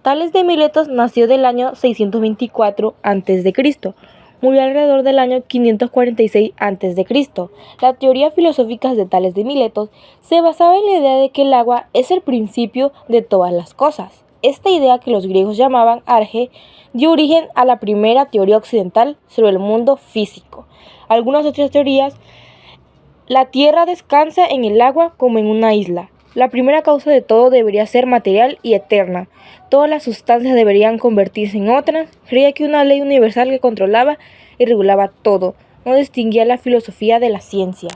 Tales de Miletos nació del año 624 a.C. Murió alrededor del año 546 a.C. La teoría filosófica de Tales de Miletos se basaba en la idea de que el agua es el principio de todas las cosas. Esta idea, que los griegos llamaban arge, dio origen a la primera teoría occidental sobre el mundo físico. Algunas otras teorías: la Tierra descansa en el agua como en una isla. La primera causa de todo debería ser material y eterna. Todas las sustancias deberían convertirse en otras. Creía que una ley universal que controlaba y regulaba todo. No distinguía la filosofía de la ciencia.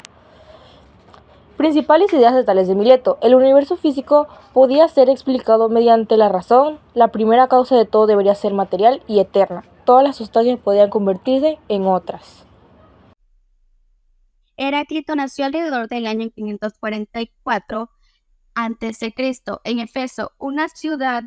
Principales ideas de Tales de Mileto: el universo físico podía ser explicado mediante la razón. La primera causa de todo debería ser material y eterna. Todas las sustancias podían convertirse en otras. Heráclito nació alrededor del año 544 a.C. en Efeso, una ciudad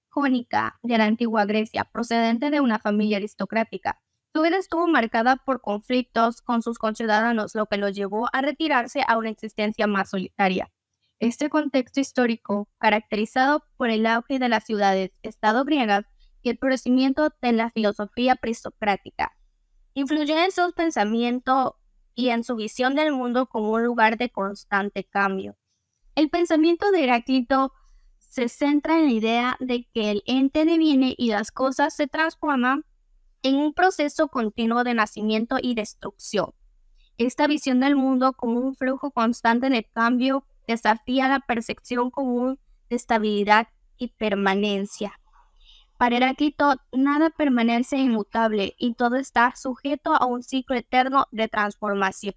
jónica de la antigua Grecia, procedente de una familia aristocrática. Su vida estuvo marcada por conflictos con sus conciudadanos, lo que lo llevó a retirarse a una existencia más solitaria. Este contexto histórico, caracterizado por el auge de las ciudades-estado griegas y el florecimiento de la filosofía aristocrática, influyó en su pensamiento y en su visión del mundo como un lugar de constante cambio. El pensamiento de Heráclito se centra en la idea de que el ente deviene y las cosas se transforman en un proceso continuo de nacimiento y destrucción. Esta visión del mundo como un flujo constante de cambio desafía la percepción común de estabilidad y permanencia. Para Heráclito, nada permanece inmutable y todo está sujeto a un ciclo eterno de transformación.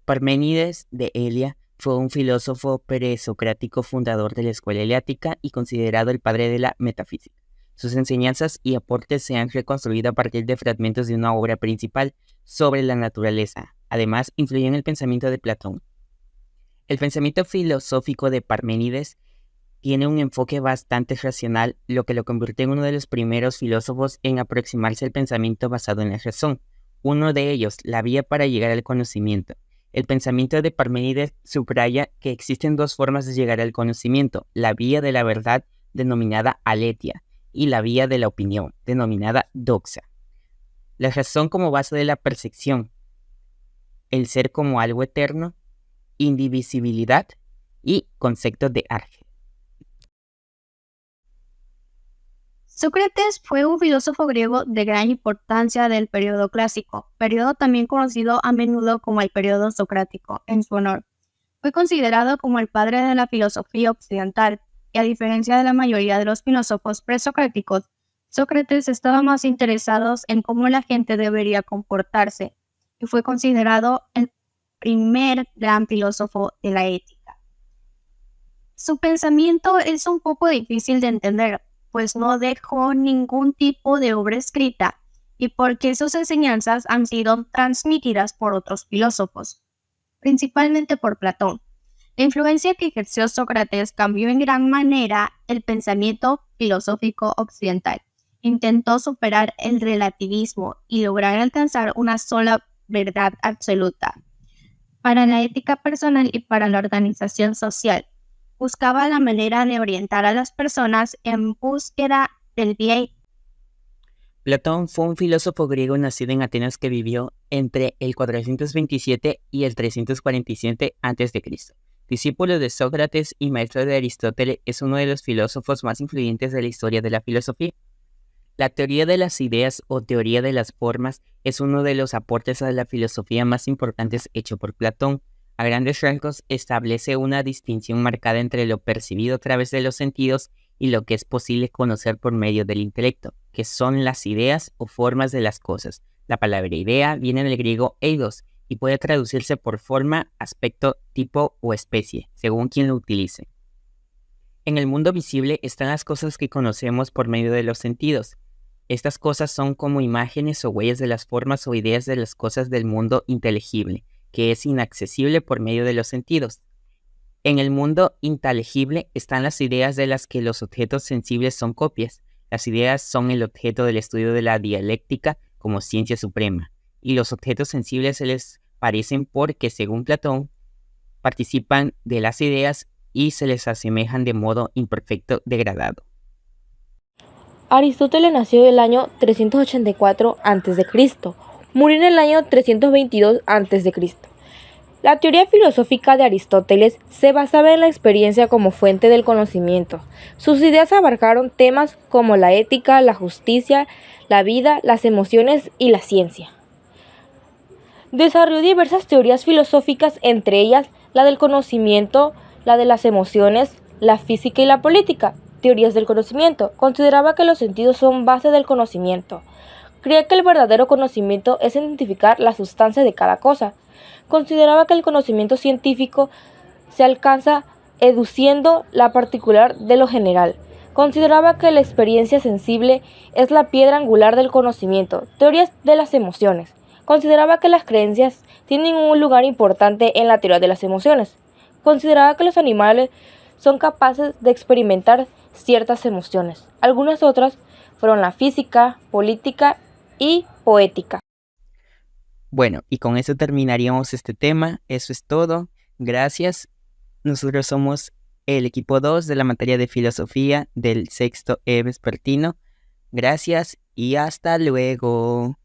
Parménides de Elia fue un filósofo presocrático fundador de la escuela eleática y considerado el padre de la metafísica. Sus enseñanzas y aportes se han reconstruido a partir de fragmentos de una obra principal sobre la naturaleza. Además, influyó en el pensamiento de Platón. El pensamiento filosófico de Parménides tiene un enfoque bastante racional, lo que lo convierte en uno de los primeros filósofos en aproximarse al pensamiento basado en la razón. Uno de ellos, la vía para llegar al conocimiento. El pensamiento de Parménides subraya que existen dos formas de llegar al conocimiento: la vía de la verdad, denominada aletheia, y la vía de la opinión, denominada doxa. La razón como base de la percepción, el ser como algo eterno, indivisibilidad y concepto de arge. Sócrates fue un filósofo griego de gran importancia del periodo clásico, periodo también conocido a menudo como el periodo socrático, en su honor. Fue considerado como el padre de la filosofía occidental, y a diferencia de la mayoría de los filósofos presocráticos, Sócrates estaba más interesado en cómo la gente debería comportarse, y fue considerado el primer gran filósofo de la ética. Su pensamiento es un poco difícil de entender, pues no dejó ningún tipo de obra escrita y porque sus enseñanzas han sido transmitidas por otros filósofos, principalmente por Platón. La influencia que ejerció Sócrates cambió en gran manera el pensamiento filosófico occidental. Intentó superar el relativismo y lograr alcanzar una sola verdad absoluta para la ética personal y para la organización social. Buscaba la manera de orientar a las personas en búsqueda del bien. Platón fue un filósofo griego nacido en Atenas que vivió entre el 427 y el 347 a.C. Discípulo de Sócrates y maestro de Aristóteles, es uno de los filósofos más influyentes de la historia de la filosofía. La teoría de las ideas o teoría de las formas es uno de los aportes a la filosofía más importantes hecho por Platón. A grandes rasgos establece una distinción marcada entre lo percibido a través de los sentidos y lo que es posible conocer por medio del intelecto, que son las ideas o formas de las cosas. La palabra idea viene del griego eidos y puede traducirse por forma, aspecto, tipo o especie, según quien lo utilice. En el mundo visible están las cosas que conocemos por medio de los sentidos. Estas cosas son como imágenes o huellas de las formas o ideas de las cosas del mundo inteligible, que es inaccesible por medio de los sentidos. En el mundo inteligible están las ideas de las que los objetos sensibles son copias. Las ideas son el objeto del estudio de la dialéctica como ciencia suprema, y los objetos sensibles se les parecen porque, según Platón, participan de las ideas y se les asemejan de modo imperfecto degradado. Aristóteles nació en el año 384 a.C., murió en el año 322 a.C. La teoría filosófica de Aristóteles se basaba en la experiencia como fuente del conocimiento. Sus ideas abarcaron temas como la ética, la justicia, la vida, las emociones y la ciencia. Desarrolló diversas teorías filosóficas, entre ellas la del conocimiento, la de las emociones, la física y la política. Teorías del conocimiento. Consideraba que los sentidos son base del conocimiento. Creía que el verdadero conocimiento es identificar la sustancia de cada cosa. Consideraba que el conocimiento científico se alcanza educiendo la particular de lo general. Consideraba que la experiencia sensible es la piedra angular del conocimiento. Teorías de las emociones. Consideraba que las creencias tienen un lugar importante en la teoría de las emociones. Consideraba que los animales son capaces de experimentar ciertas emociones. Algunas otras fueron la física, política y poética. Bueno, y con eso terminaríamos este tema. Eso es todo. Gracias. Nosotros somos el equipo 2 de la materia de filosofía del sexto E vespertino. Gracias y hasta luego.